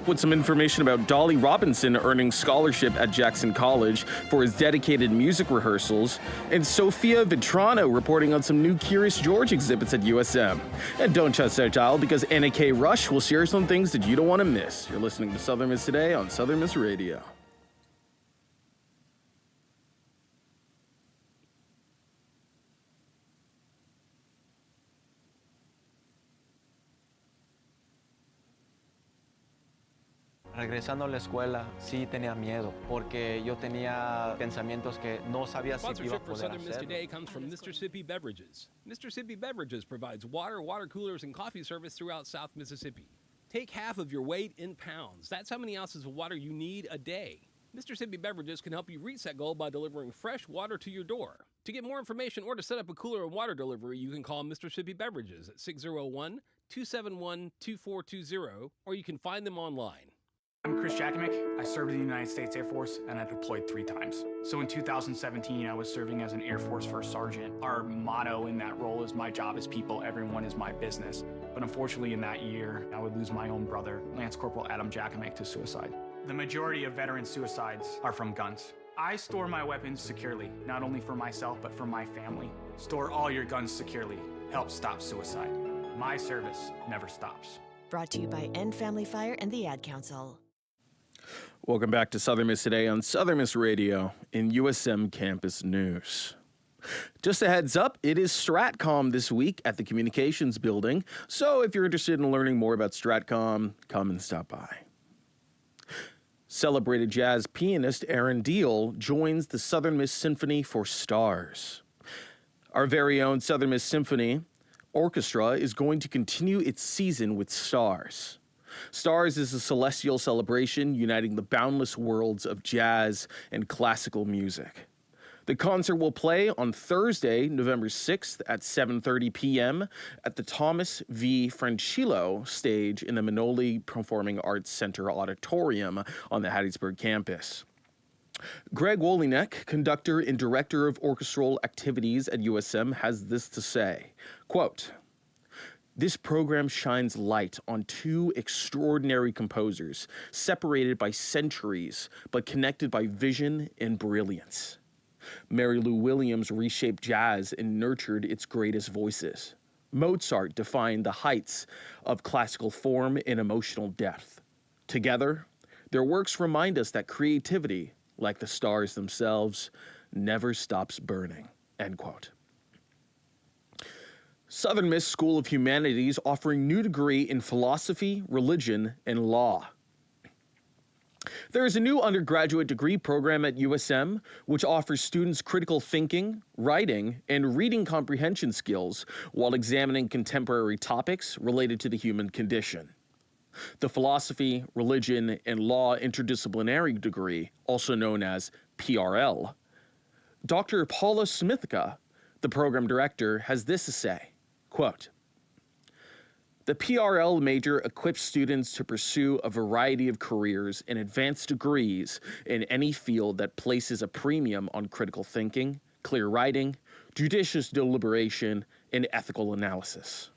with some information about Dolly Robinson earning scholarship at Jackson College for his dedicated music rehearsals, and Sophia Vitrano reporting on some new Curious George exhibits at USM. And don't touch that dial because Anna K. Rush will share some things that you don't want to miss. You're listening to Southern Miss Today on Southern Miss Radio. Regresando a la escuela, sí tenía miedo, porque yo tenía pensamientos que no sabía si iba a Sponsorship for poder Southern Miss hacerlo. Today comes from Mississippi Beverages. Mississippi Beverages provides water, water coolers, and coffee service throughout South Mississippi. Take half of your weight in pounds. That's how many ounces of water you need a day. Mississippi Beverages can help you reach that goal by delivering fresh water to your door. To get more information or to set up a cooler and water delivery, you can call Mississippi Beverages at 601-271-2420, or you can find them online. I'm Chris Jakomick. I served in the United States Air Force and I deployed 3 times. So in 2017, I was serving as an Air Force First Sergeant. Our motto in that role is my job is people, everyone is my business. But unfortunately in that year, I would lose my own brother, Lance Corporal Adam Jakomick, to suicide. The majority of veteran suicides are from guns. I store my weapons securely, not only for myself, but for my family. Store all your guns securely. Help stop suicide. My service never stops. Brought to you by End Family Fire and the Ad Council. Welcome back to Southern Miss Today on Southern Miss Radio in USM Campus News. Just a heads up, it is StratCom this week at the Communications Building, so if you're interested in learning more about StratCom, come and stop by. Celebrated jazz pianist Aaron Deal joins the Southern Miss Symphony for Stars. Our very own Southern Miss Symphony Orchestra is going to continue its season with Stars. Stars is a celestial celebration uniting the boundless worlds of jazz and classical music. The concert will play on Thursday, November 6th at 7:30 p.m. at the Thomas V. Francillo stage in the Manoli Performing Arts Center Auditorium on the Hattiesburg campus. Greg Wolynek, conductor and director of orchestral activities at USM, has this to say, quote, "This program shines light on 2 extraordinary composers, separated by centuries, but connected by vision and brilliance. Mary Lou Williams reshaped jazz and nurtured its greatest voices. Mozart defined the heights of classical form and emotional depth. Together, their works remind us that creativity, like the stars themselves, never stops burning." End quote. Southern Miss School of Humanities offering new degree in philosophy, religion, and law. There is a new undergraduate degree program at USM which offers students critical thinking, writing, and reading comprehension skills while examining contemporary topics related to the human condition. The Philosophy, Religion, and Law Interdisciplinary degree, also known as PRL. Dr. Paula Smithka, the program director, has this to say, quote, "The PRL major equips students to pursue a variety of careers and advanced degrees in any field that places a premium on critical thinking, clear writing, judicious deliberation, and ethical analysis.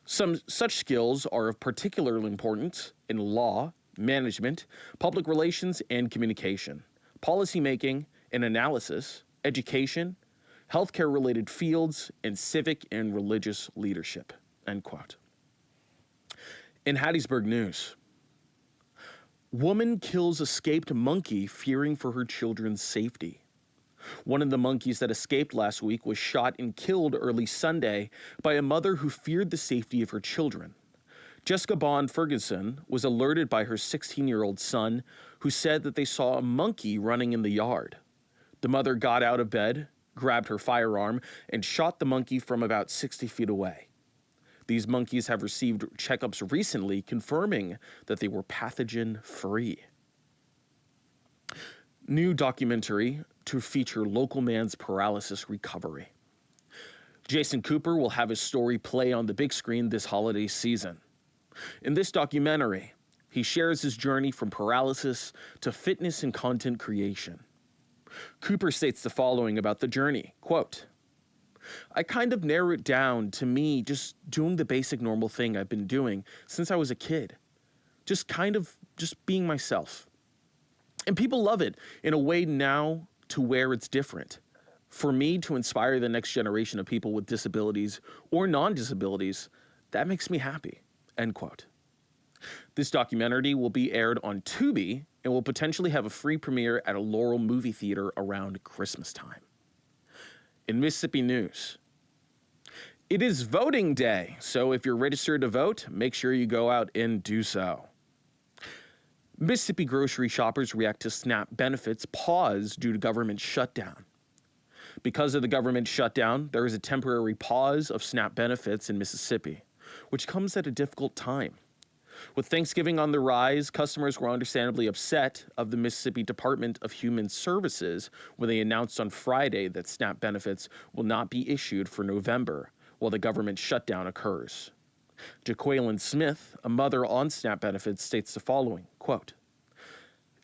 Some such skills are of particular importance in law, management, public relations and communication, policymaking and analysis, education, healthcare-related fields, and civic and religious leadership." End quote. In Hattiesburg News, woman kills escaped monkey fearing for her children's safety. One of the monkeys that escaped last week was shot and killed early Sunday by a mother who feared the safety of her children. Jessica Bond Ferguson was alerted by her 16-year-old son, who said that they saw a monkey running in the yard. The mother got out of bed, grabbed her firearm, and shot the monkey from about 60 feet away. These monkeys have received checkups recently confirming that they were pathogen-free. New documentary to feature local man's paralysis recovery. Jason Cooper will have his story play on the big screen this holiday season. In this documentary, he shares his journey from paralysis to fitness and content creation. Cooper states the following about the journey, quote, "I kind of narrow it down to me just doing the basic normal thing I've been doing since I was a kid. just being myself. And people love it in a way now to where it's different. For me to inspire the next generation of people with disabilities or non-disabilities, that makes me happy, end quote. This documentary will be aired on Tubi and will potentially have a free premiere at a Laurel movie theater around Christmas time. In Mississippi news, it is voting day, so if you're registered to vote, make sure you go out and do so. Mississippi grocery shoppers react to SNAP benefits pause due to government shutdown. Because of the government shutdown, there is a temporary pause of SNAP benefits in Mississippi, which comes at a difficult time. With Thanksgiving on the rise, customers were understandably upset of the Mississippi Department of Human Services when they announced on Friday that SNAP benefits will not be issued for November while the government shutdown occurs. Jaqueline Smith, a mother on SNAP benefits, states the following, quote,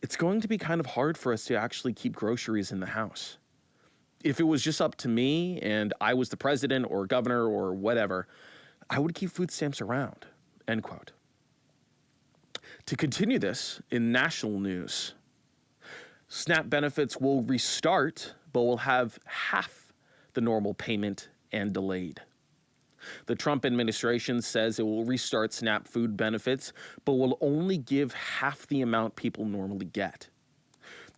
"It's going to be kind of hard for us to actually keep groceries in the house. If it was just up to me and I was the president or governor or whatever, I would keep food stamps around," end quote. To continue this, in national news, SNAP benefits will restart, but will have half the normal payment and delayed. The Trump administration says it will restart SNAP food benefits, but will only give half the amount people normally get.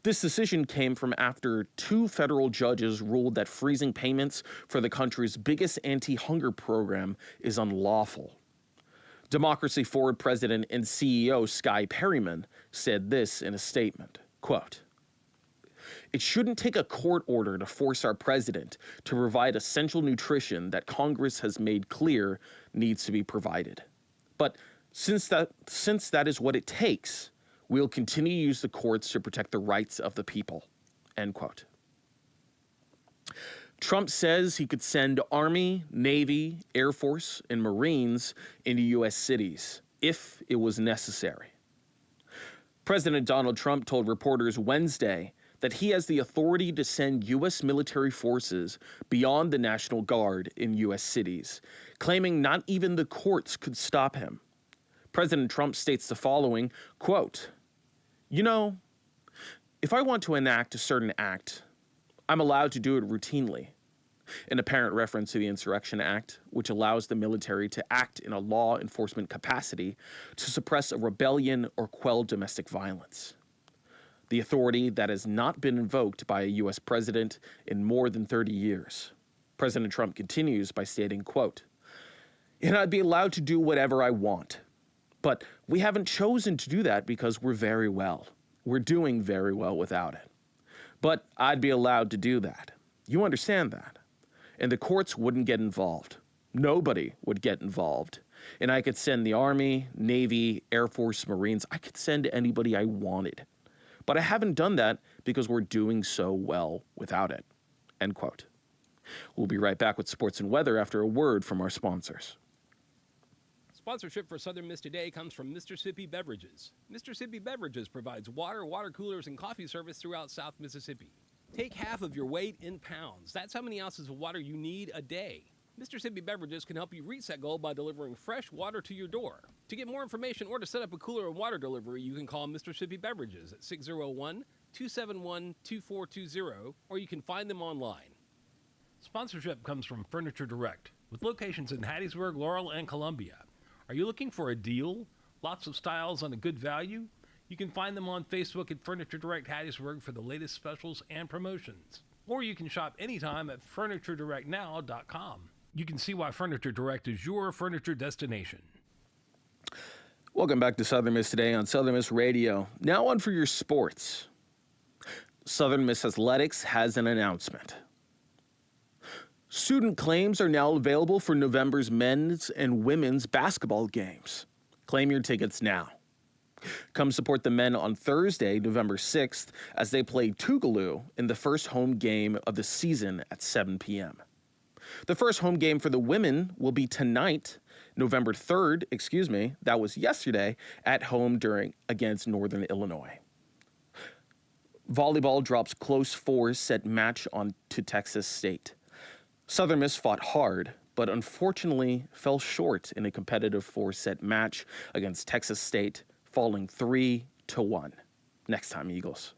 This decision came from after 2 federal judges ruled that freezing payments for the country's biggest anti-hunger program is unlawful. Democracy Forward President and CEO Sky Perryman said this in a statement, quote, "It shouldn't take a court order to force our president to provide essential nutrition that Congress has made clear needs to be provided. But since that is what it takes, we'll continue to use the courts to protect the rights of the people," end quote. Trump says he could send Army, Navy, Air Force, and Marines into U.S. cities if it was necessary. President Donald Trump told reporters Wednesday that he has the authority to send U.S. military forces beyond the National Guard in U.S. cities, claiming not even the courts could stop him. President Trump states the following, quote, "You know, if I want to enact a certain act, I'm allowed to do it routinely," an apparent reference to the Insurrection Act, which allows the military to act in a law enforcement capacity to suppress a rebellion or quell domestic violence. The authority that has not been invoked by a U.S. president in more than 30 years. President Trump continues by stating, quote, "And I'd be allowed to do whatever I want. But we haven't chosen to do that because we're doing very well without it. But I'd be allowed to do that. You understand that? And the courts wouldn't get involved. Nobody would get involved. And I could send the Army, Navy, Air Force, Marines. I could send anybody I wanted. But I haven't done that because we're doing so well without it," end quote. We'll be right back with sports and weather after a word from our sponsors. Sponsorship for Southern Miss Today comes from Mississippi Beverages. Mississippi Beverages provides water, water coolers, and coffee service throughout South Mississippi. Take half of your weight in pounds. That's how many ounces of water you need a day. Mississippi Beverages can help you reach that goal by delivering fresh water to your door. To get more information or to set up a cooler and water delivery, you can call Mississippi Beverages at 601-271-2420, or you can find them online. Sponsorship comes from Furniture Direct, with locations in Hattiesburg, Laurel, and Columbia. Are you looking for a deal? Lots of styles on a good value? You can find them on Facebook at Furniture Direct Hattiesburg for the latest specials and promotions. Or you can shop anytime at FurnitureDirectNow.com. You can see why Furniture Direct is your furniture destination. Welcome back to Southern Miss Today on Southern Miss Radio. Now on for your sports. Southern Miss Athletics has an announcement. Student claims are now available for November's men's and women's basketball games. Claim your tickets now. Come support the men on Thursday, November 6th, as they play Tougaloo in the first home game of the season at 7 p.m. The first home game for the women will be tonight, November 3rd, that was yesterday, at home against Northern Illinois. Volleyball drops close 4-set match on to Texas State. Southern Miss fought hard, but unfortunately fell short in a competitive 4-set match against Texas State, falling 3-1. Next time, Eagles.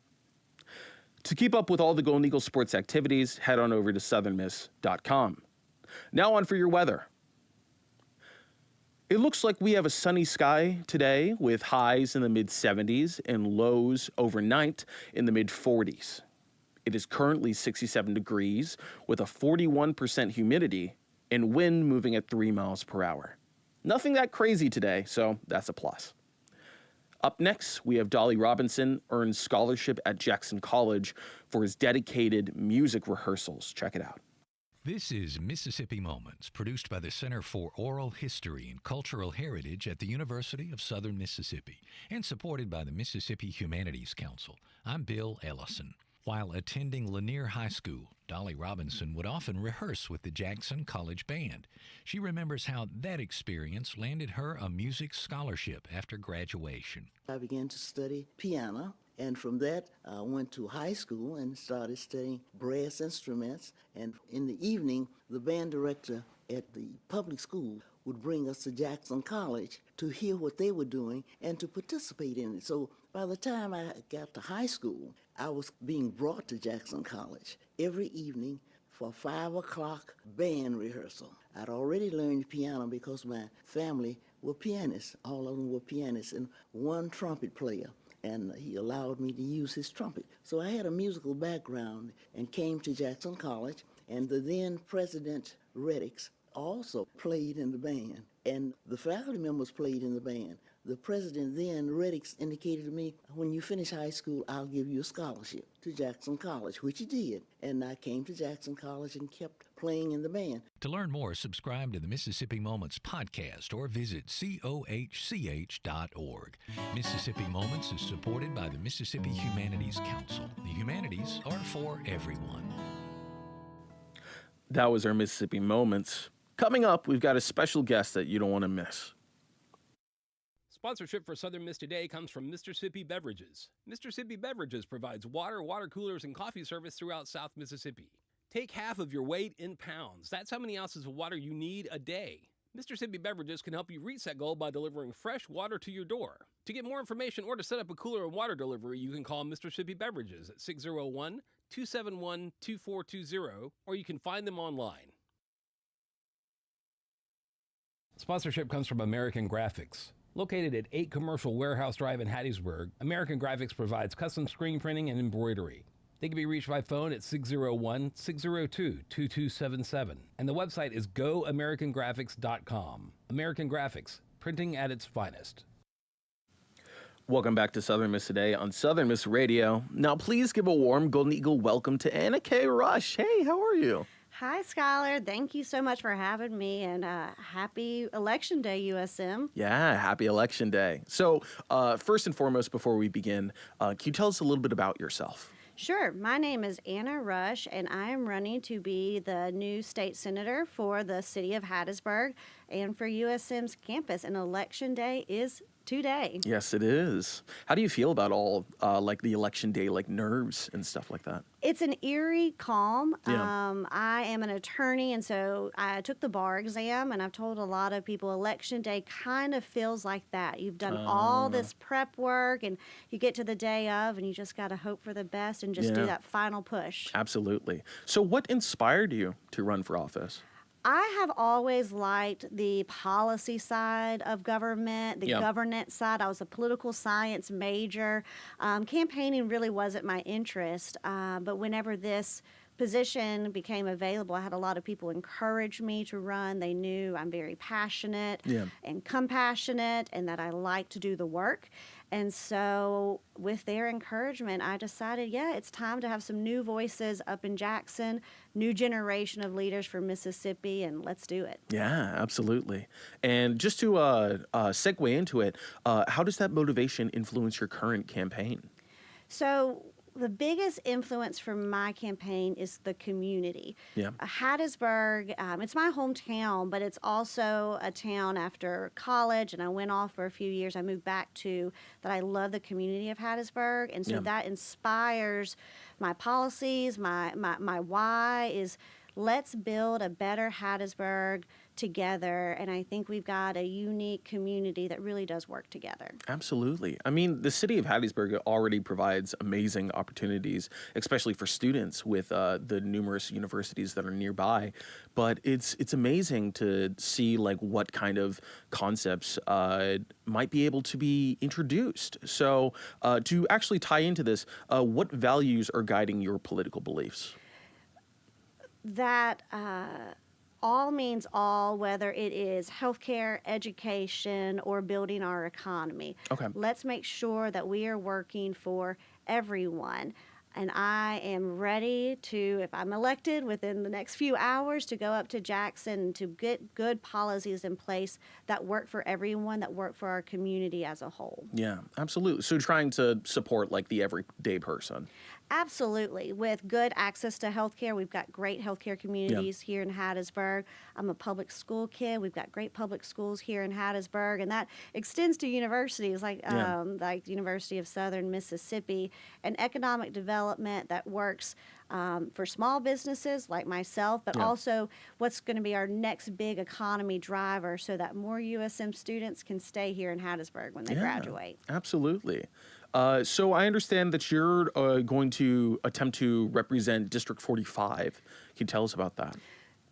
To keep up with all the Golden Eagles sports activities, head on over to southernmiss.com. Now on for your weather. It looks like we have a sunny sky today with highs in the mid-70s and lows overnight in the mid-40s. It is currently 67 degrees with a 41% humidity and wind moving at 3 miles per hour. Nothing that crazy today, so that's a plus. Up next, we have Dolly Robinson earned scholarship at Jackson College for his dedicated music rehearsals. Check it out. This is Mississippi Moments, produced by the Center for Oral History and Cultural Heritage at the University of Southern Mississippi and supported by the Mississippi Humanities Council. I'm Bill Ellison. While attending Lanier High School, Dolly Robinson would often rehearse with the Jackson College Band. She remembers how that experience landed her a music scholarship after graduation. I began to study piano, and from that I went to high school and started studying brass instruments. And in the evening, the band director at the public school would bring us to Jackson College to hear what they were doing and to participate in it. So by the time I got to high school, I was being brought to Jackson College every evening for 5 o'clock band rehearsal. I'd already learned piano because my family were pianists. All of them were pianists, and one trumpet player, and he allowed me to use his trumpet. So I had a musical background and came to Jackson College, and the then President Reddix also played in the band, and the faculty members played in the band. The president then, Reddix, indicated to me, when you finish high school, I'll give you a scholarship to Jackson College, which he did. And I came to Jackson College and kept playing in the band. To learn more, subscribe to the Mississippi Moments podcast or visit cohch.org. Mississippi Moments is supported by the Mississippi Humanities Council. The humanities are for everyone. That was our Mississippi Moments. Coming up, we've got a special guest that you don't want to miss. Sponsorship for Southern Miss Today comes from Mississippi Beverages. Mississippi Beverages provides water, water coolers, and coffee service throughout South Mississippi. Take half of your weight in pounds. That's how many ounces of water you need a day. Mississippi Beverages can help you reach that goal by delivering fresh water to your door. To get more information or to set up a cooler and water delivery, you can call Mississippi Beverages at 601-271-2420, or you can find them online. Sponsorship comes from American Graphics. Located at 8 Commercial Warehouse Drive in Hattiesburg, American Graphics provides custom screen printing and embroidery. They can be reached by phone at 601-602-2277. And the website is goamericangraphics.com. American Graphics, printing at its finest. Welcome back to Southern Miss Today on Southern Miss Radio. Now, please give a warm Golden Eagle welcome to Anna K. Rush. Hey, how are you? Hi, Skylar. Thank you so much for having me, and happy Election Day, USM. Yeah, happy Election Day. So, first and foremost, before we begin, can you tell us a little bit about yourself? Sure. My name is Anna Rush, and I am running to be the new state senator for the city of Hattiesburg and for USM's campus. And Election Day is today. Yes, it is. How do you feel about all like the Election Day, like nerves and stuff like that? It's an eerie calm. Yeah. I am an attorney, and so I took the bar exam, and I've told a lot of people Election Day kind of feels like that. You've done all this prep work, and you get to the day of, and you just got to hope for the best and just do that final push. Absolutely. So what inspired you to run for office? I have always liked the policy side of government, the governance side. I was a political science major. Campaigning really wasn't my interest, but whenever this position became available, I had a lot of people encourage me to run. They knew I'm very passionate and compassionate and that I like to do the work. And so with their encouragement, I decided, it's time to have some new voices up in Jackson, new generation of leaders for Mississippi, and let's do it. Yeah, absolutely. And just to segue into it, how does that motivation influence your current campaign? So the biggest influence for my campaign is the community. Hattiesburg, it's my hometown, but it's also a town after college, and I went off for a few years. I moved back to that. I love the community of Hattiesburg, and so that inspires my policies. My why is let's build a better Hattiesburg together. And I think we've got a unique community that really does work together. Absolutely. I mean, the city of Hattiesburg already provides amazing opportunities, especially for students with the numerous universities that are nearby. But it's amazing to see like what kind of concepts might be able to be introduced. So to actually tie into this, what values are guiding your political beliefs? That all means all, whether it is healthcare, education, or building our economy. Okay. Let's make sure that we are working for everyone. And I am ready to, if I'm elected within the next few hours, to go up to Jackson to get good policies in place that work for everyone, that work for our community as a whole. Yeah, absolutely. So trying to support like the everyday person. Absolutely. With good access to healthcare, we've got great healthcare communities here in Hattiesburg. I'm a public school kid. We've got great public schools here in Hattiesburg, and that extends to universities like the University of Southern Mississippi, and economic development that works for small businesses like myself, but also what's going to be our next big economy driver so that more USM students can stay here in Hattiesburg when they graduate. Absolutely. So I understand that you're going to attempt to represent District 45. Can you tell us about that?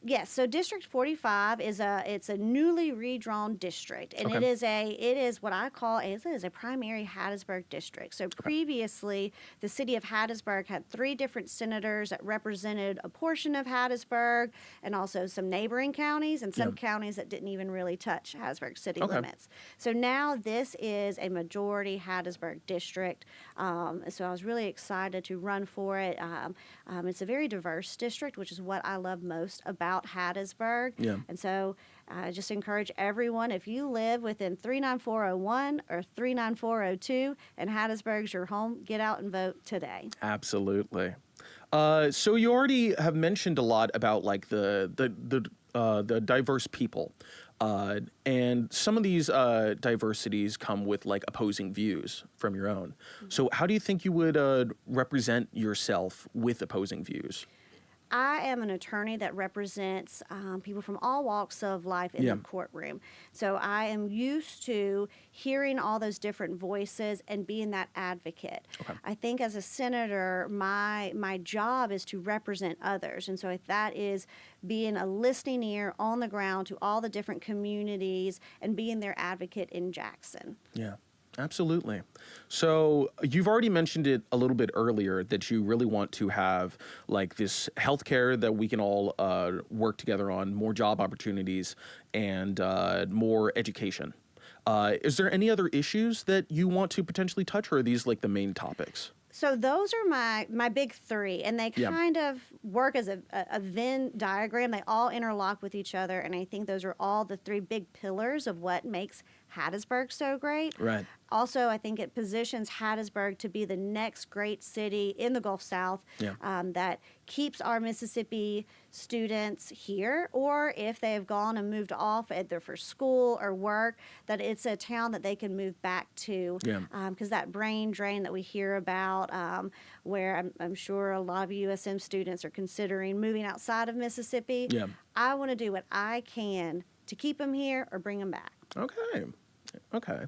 Yes, so District 45 is a newly redrawn district, and Okay. it is what I call it is a primary Hattiesburg district. So previously, the city of Hattiesburg had 3 different senators that represented a portion of Hattiesburg, and also some neighboring counties and some counties that didn't even really touch Hattiesburg city limits. So now this is a majority Hattiesburg district. So I was really excited to run for it. It's a very diverse district, which is what I love most about Hattiesburg. Yeah. And so I just encourage everyone, if you live within 39401 or 39402 and Hattiesburg's your home, get out and vote today. Absolutely. So you already have mentioned a lot about like the diverse people. And some of these diversities come with like opposing views from your own. So how do you think you would represent yourself with opposing views? I am an attorney that represents people from all walks of life in the courtroom. So I am used to hearing all those different voices and being that advocate. Okay. I think as a senator, my job is to represent others. And so that is being a listening ear on the ground to all the different communities and being their advocate in Jackson. Yeah. Absolutely. So you've already mentioned it a little bit earlier that you really want to have like this healthcare that we can all work together on, more job opportunities, and more education. Is there any other issues that you want to potentially touch, or are these like the main topics? So those are my big 3, and they kind of work as a Venn diagram. They all interlock with each other, and I think those are all the 3 big pillars of what makes Hattiesburg so great. Right. Also, I think it positions Hattiesburg to be the next great city in the Gulf South that keeps our Mississippi students here, or if they have gone and moved off either for school or work, that it's a town that they can move back to. Because that brain drain that we hear about, where I'm sure a lot of USM students are considering moving outside of Mississippi, I want to do what I can to keep them here or bring them back. Okay. Okay.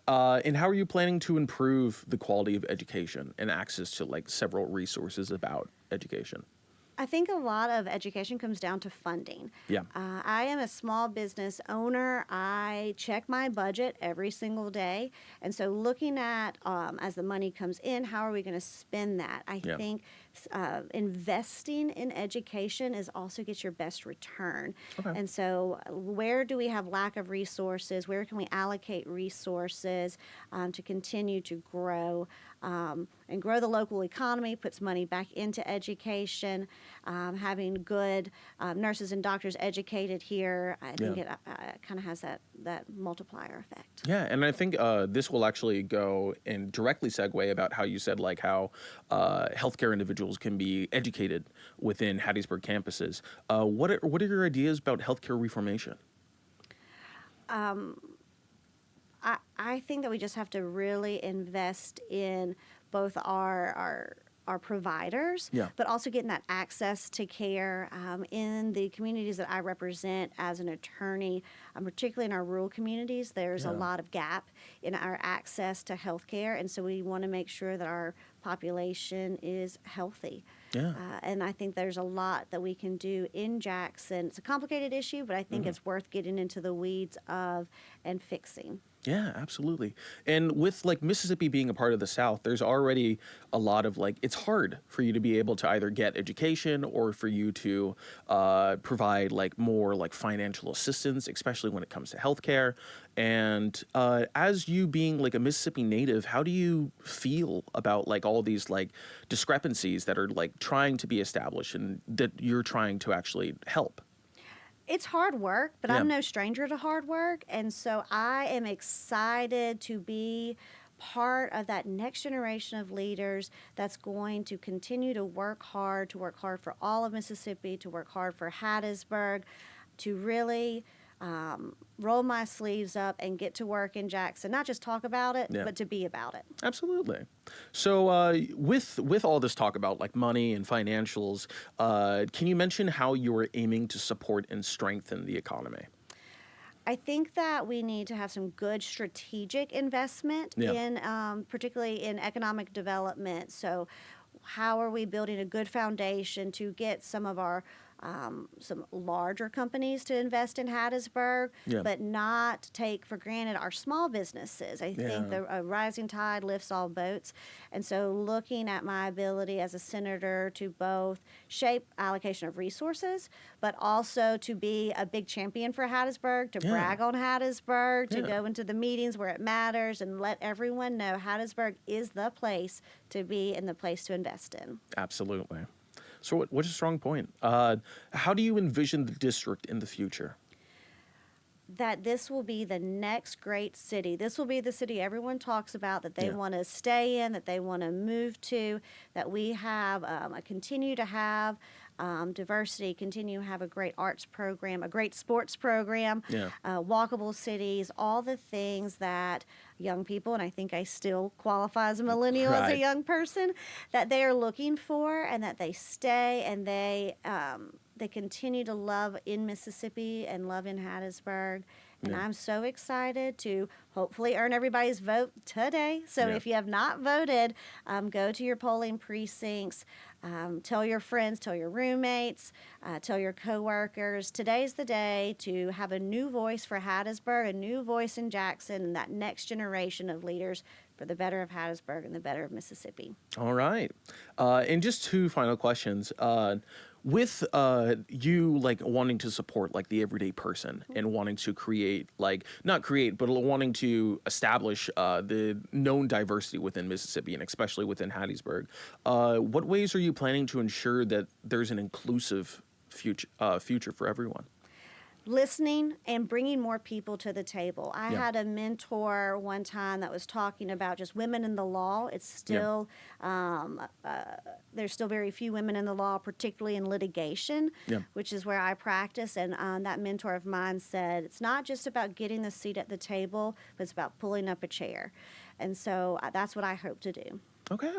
And how are you planning to improve the quality of education and access to like several resources about education? I think a lot of education comes down to funding. I am a small business owner. I check my budget every single day. And so looking at, as the money comes in, how are we going to spend that? I think investing in education is also get your best return. And so where do we have lack of resources? Where can we allocate resources to continue to grow and grow the local economy, puts money back into education, having good nurses and doctors educated here. I think it kind of has that multiplier effect. Yeah, and I think this will actually go and directly segue about how you said like how healthcare individuals can be educated within Hattiesburg campuses. What are your ideas about healthcare reformation? I think that we just have to really invest in both our our providers, Yeah. but also getting that access to care in the communities that I represent as an attorney, particularly in our rural communities. There's a lot of gap in our access to health care, and so we want to make sure that our population is healthy. Yeah. And I think there's a lot that we can do in Jackson. It's a complicated issue, but I think it's worth getting into the weeds of and fixing. Yeah, absolutely. And with like Mississippi being a part of the South, there's already a lot of like, it's hard for you to be able to either get education or for you to provide like more like financial assistance, especially when it comes to healthcare. And as you being like a Mississippi native, how do you feel about like all these like discrepancies that are like trying to be established and that you're trying to actually help? It's hard work, but Yeah. I'm no stranger to hard work. And so I am excited to be part of that next generation of leaders that's going to continue to work hard for all of Mississippi, to work hard for Hattiesburg, to really roll my sleeves up and get to work in Jackson. Not just talk about it, Yeah. but to be about it. Absolutely. So with all this talk about like money and financials, can you mention how you are aiming to support and strengthen the economy? I think that we need to have some good strategic investment Yeah. in, particularly in economic development. So, how are we building a good foundation to get some of our some larger companies to invest in Hattiesburg, Yeah. but not take for granted our small businesses? I think a rising tide lifts all boats. And so looking at my ability as a senator to both shape allocation of resources, but also to be a big champion for Hattiesburg, to brag on Hattiesburg, to Yeah. go into the meetings where it matters and let everyone know Hattiesburg is the place to be and the place to invest in. Absolutely. So what's a strong point? How do you envision the district in the future? That this will be the next great city. This will be the city everyone talks about, that they Yeah. want to stay in, that they want to move to, that we have, continue to have diversity, continue to have a great arts program, a great sports program, Yeah. walkable cities, all the things that young people, and I think I still qualify as a millennial as a Right. young person, that they are looking for, and that they stay and they continue to love in Mississippi and love in Hattiesburg. And Yeah. I'm so excited to hopefully earn everybody's vote today. So Yeah. if you have not voted, go to your polling precincts, tell your friends, tell your roommates, tell your coworkers. Today's the day to have a new voice for Hattiesburg, a new voice in Jackson, and that next generation of leaders for the better of Hattiesburg and the better of Mississippi. All right. And just two final questions. With you like wanting to support like the everyday person and wanting to create like not create but wanting to establish the known diversity within Mississippi and especially within Hattiesburg, what ways are you planning to ensure that there's an inclusive future for everyone? Listening and bringing more people to the table. I Yeah. had a mentor one time that was talking about just women in the law. It's still, there's still very few women in the law, particularly in litigation, Yeah. which is where I practice. And that mentor of mine said, it's not just about getting the seat at the table, but it's about pulling up a chair. And so that's what I hope to do. Okay.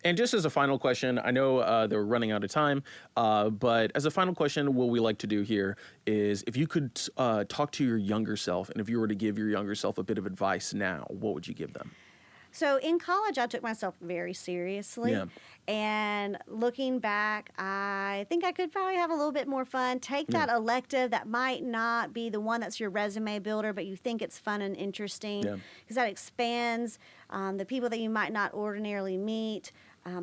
And just as a final question, I know that we're running out of time, but as a final question, what we like to do here is if you could talk to your younger self, and if you were to give your younger self a bit of advice now, what would you give them? So in college, I took myself very seriously. Yeah. And looking back, I think I could probably have a little bit more fun. Take that elective that might not be the one that's your resume builder, but you think it's fun and interesting, Yeah. because that expands the people that you might not ordinarily meet.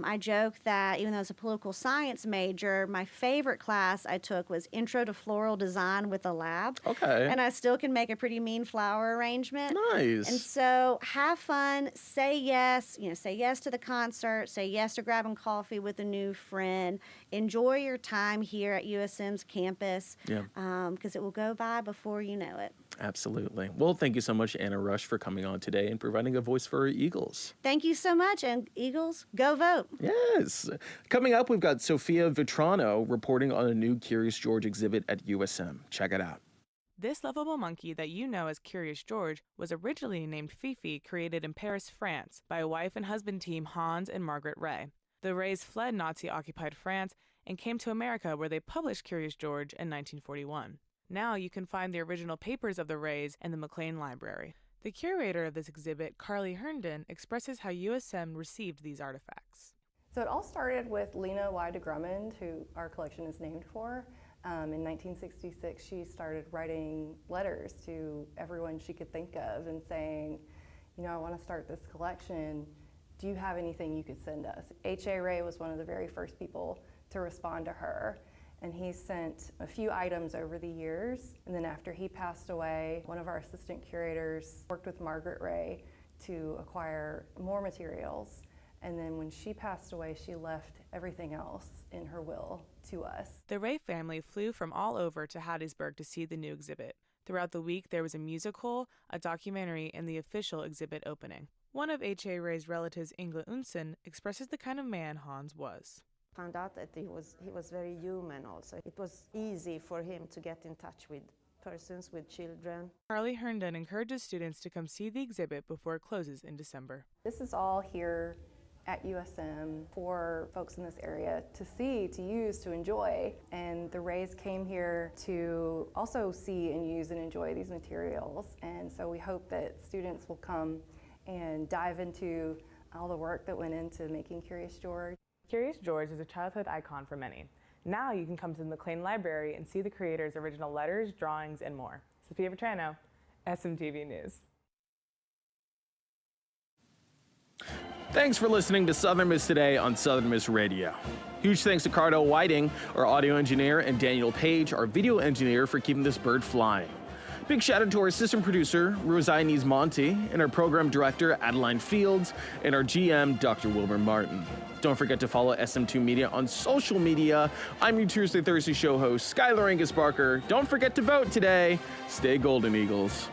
I joke that even though I was a political science major, my favorite class I took was Intro to Floral Design with a lab. Okay. And I still can make a pretty mean flower arrangement. Nice. And so have fun, say yes, say yes to the concert, say yes to grabbing coffee with a new friend. Enjoy your time here at USM's campus, Yeah. because it will go by before you know it. Absolutely. Well, thank you so much, Anna Rush, for coming on today and providing a voice for our Eagles. Thank you so much, and Eagles, go vote. Yes. Coming up, we've got Sophia Vitrano reporting on a new Curious George exhibit at USM. Check it out. This lovable monkey that you know as Curious George was originally named Fifi, created in Paris, France by wife and husband team Hans and Margaret Ray. The Rays fled Nazi-occupied France and came to America, where they published Curious George in 1941. Now you can find the original papers of the Rays in the McLean Library. The curator of this exhibit, Carly Herndon, expresses how USM received these artifacts. So it all started with Lena Y. de Grummond, who our collection is named for. In 1966, she started writing letters to everyone she could think of and saying, you know, I want to start this collection. Do you have anything you could send us? H.A. Rey was one of the very first people to respond to her. And he sent a few items over the years. And then after he passed away, one of our assistant curators worked with Margaret Rey to acquire more materials. And then when she passed away, she left everything else in her will to us. The Rey family flew from all over to Hattiesburg to see the new exhibit. Throughout the week, there was a musical, a documentary, and the official exhibit opening. One of H.A. Rey's relatives, Inga Unsen, expresses the kind of man Hans was. Found out that he was very human also. It was easy for him to get in touch with persons, with children. Carly Herndon encourages students to come see the exhibit before it closes in December. This is all here at USM for folks in this area to see, to use, to enjoy. And the Rays came here to also see and use and enjoy these materials. And so we hope that students will come and dive into all the work that went into making Curious George. Curious George is a childhood icon for many. Now you can come to the McLean Library and see the creator's original letters, drawings, and more. Sophia Vetrano, SMTV News. Thanks for listening to Southern Miss Today on Southern Miss Radio. Huge thanks to Cardo Whiting, our audio engineer, and Daniel Page, our video engineer, for keeping this bird flying. Big shout out to our assistant producer, Rosaines Monty, and our program director, Adeline Fields, and our GM, Dr. Wilbur Martin. Don't forget to follow SM2 Media on social media. I'm your Tuesday Thursday show host, Skylar Angus Barker. Don't forget to vote today. Stay Golden Eagles.